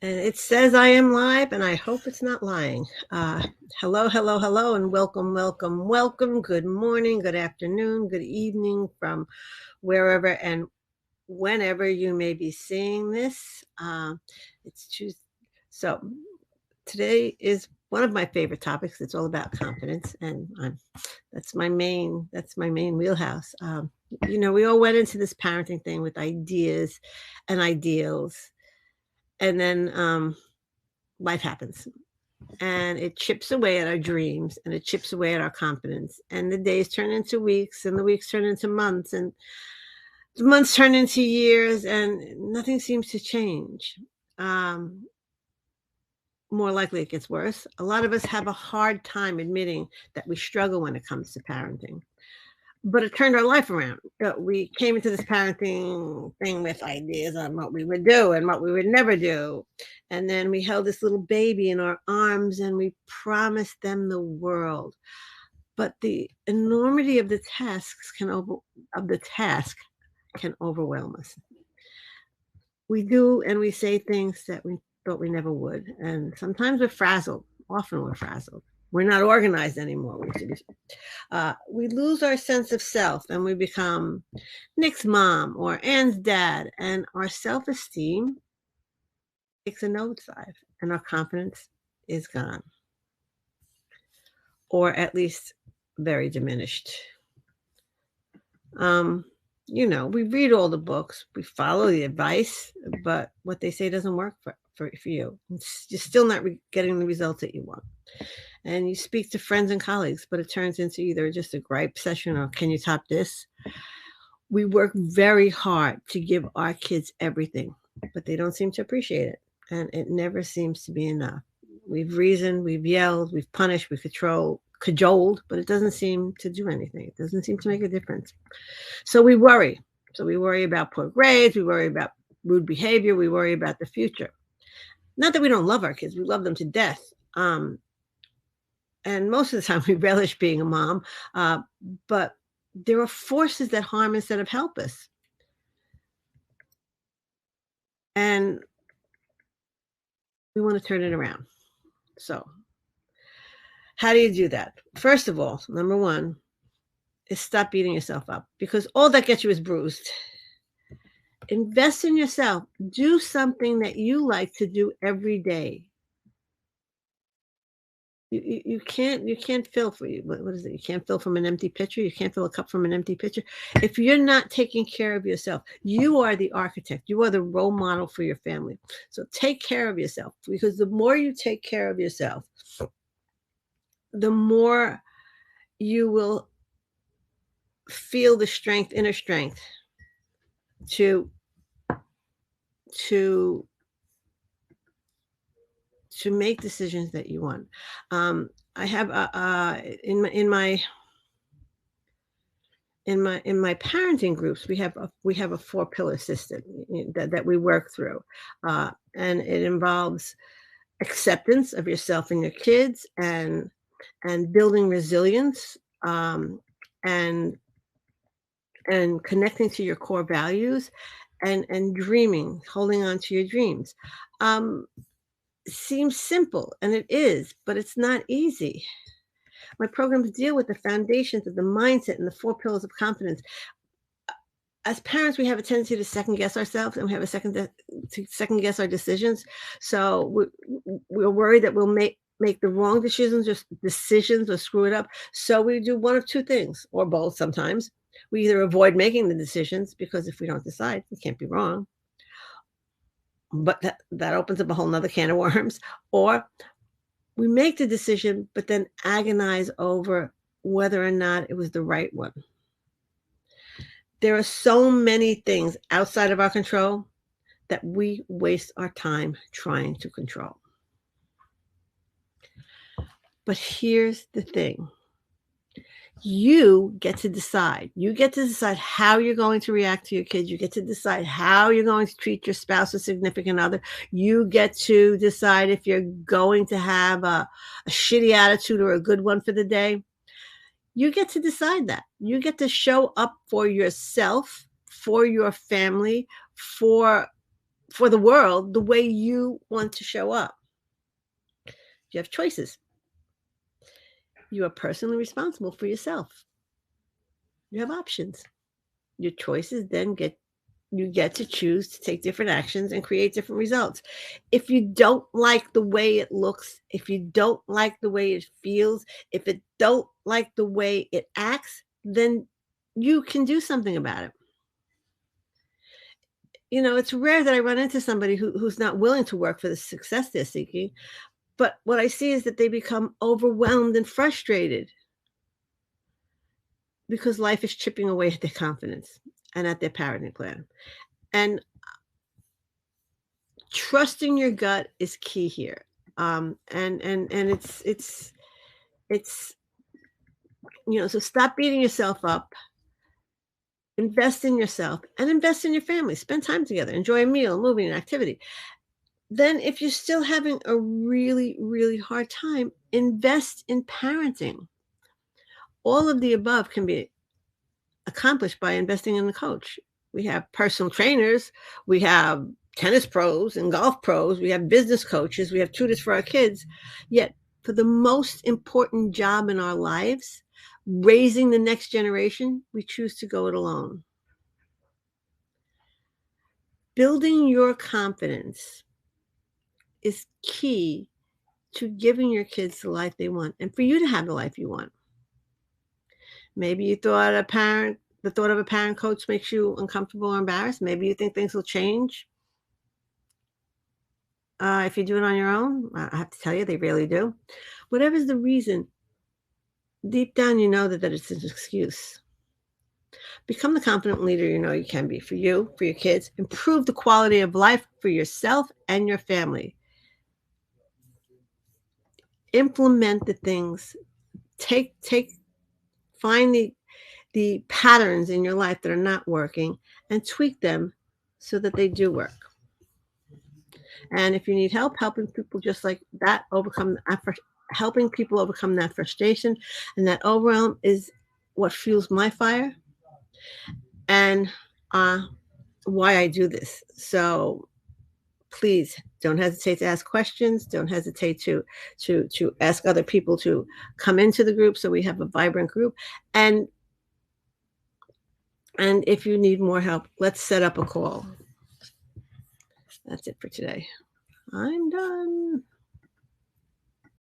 And it says I am live, and I hope it's not lying. Hello, hello, hello, and welcome, welcome, welcome. Good morning, good afternoon, good evening from wherever and whenever you may be seeing this. It's Tuesday. So today is one of my favorite topics. It's all about confidence, and that's my main wheelhouse. We all went into this parenting thing with ideas and ideals, and then life happens and it chips away at our dreams and it chips away at our confidence, and the days turn into weeks and the weeks turn into months and the months turn into years and nothing seems to change. um, More likely it gets worse. A lot of us have a hard time admitting that we struggle when it comes to parenting, but it turned our life around. We came into this parenting thing with ideas on what we would do and what we would never do. And then we held this little baby in our arms and we promised them the world. But the enormity of the task can overwhelm us. We do and we say things that we thought we never would. And sometimes we're frazzled. Often we're frazzled. We're not organized anymore. We lose our sense of self and we become Nick's mom or Ann's dad, and our self esteem takes a nosedive and our confidence is gone, or at least very diminished. We read all the books, we follow the advice, but what they say doesn't work for you. You're still not getting the results that you want. And you speak to friends and colleagues, but it turns into either just a gripe session or can you top this? We work very hard to give our kids everything, but they don't seem to appreciate it. And it never seems to be enough. We've reasoned, we've yelled, we've punished, we've cajoled, but it doesn't seem to do anything. It doesn't seem to make a difference. So we worry. So we worry about poor grades, we worry about rude behavior, we worry about the future. Not that we don't love our kids, we love them to death. And most of the time we relish being a mom, but there are forces that harm instead of help us. And we want to turn it around. So, how do you do that? First of all, number one is stop beating yourself up, because all that gets you is bruised. Invest in yourself. Do something that you like to do every day. You can't fill for you. What is it? You can't fill from an empty pitcher. You can't fill a cup from an empty pitcher. If you're not taking care of yourself, you are the architect. You are the role model for your family. So take care of yourself, because the more you take care of yourself, the more you will feel the inner strength to make decisions that you want. I have in my parenting groups, we have a 4-pillar system that we work through, and it involves acceptance of yourself and your kids, and building resilience, and connecting to your core values, and dreaming, holding on to your dreams. Seems simple, and it is, but it's not easy. My programs deal with the foundations of the mindset and the 4 pillars of confidence. As parents, we have a tendency to second guess ourselves, and we have to second guess our decisions. So we're worried that we'll make the wrong decisions or screw it up. So we do one of two things, or both sometimes. We either avoid making the decisions, because if we don't decide, we can't be wrong. But that opens up a whole nother can of worms. Or we make the decision, but then agonize over whether or not it was the right one. There are so many things outside of our control that we waste our time trying to control. But here's the thing. You get to decide. You get to decide how you're going to react to your kids. You get to decide how you're going to treat your spouse or significant other. You get to decide if you're going to have a shitty attitude or a good one for the day. You get to decide that. You get to show up for yourself, for your family, for for the world the way you want to show up. You have choices. You are personally responsible for yourself. You have options. Your choices then you get to choose to take different actions and create different results. If you don't like the way it looks, if you don't like the way it feels, if it don't like the way it acts, then you can do something about it. It's rare that I run into somebody who's not willing to work for the success they're seeking. But what I see is that they become overwhelmed and frustrated because life is chipping away at their confidence and at their parenting plan. And trusting your gut is key here. And it's so stop beating yourself up, invest in yourself and invest in your family, spend time together, enjoy a meal, movie, and activity. Then if you're still having a really, really hard time, invest in parenting. All of the above can be accomplished by investing in a coach. We have personal trainers, we have tennis pros and golf pros, we have business coaches, we have tutors for our kids. Yet, for the most important job in our lives, raising the next generation, we choose to go it alone. Building your confidence is key to giving your kids the life they want and for you to have the life you want. Maybe you thought the thought of a parent coach makes you uncomfortable or embarrassed. Maybe you think things will change if you do it on your own. I have to tell you, they really do. Whatever's the reason, deep down you know that it's an excuse. Become the confident leader you know you can be for you, for your kids. Improve the quality of life for yourself and your family. Implement the things. Find the patterns in your life that are not working and tweak them so that they do work. And if you need help helping people just like that helping people overcome that frustration and that overwhelm is what fuels my fire and why I do this. So please don't hesitate to ask questions. Don't hesitate to ask other people to come into the group so we have a vibrant group. And if you need more help, let's set up a call. That's it for today. I'm done.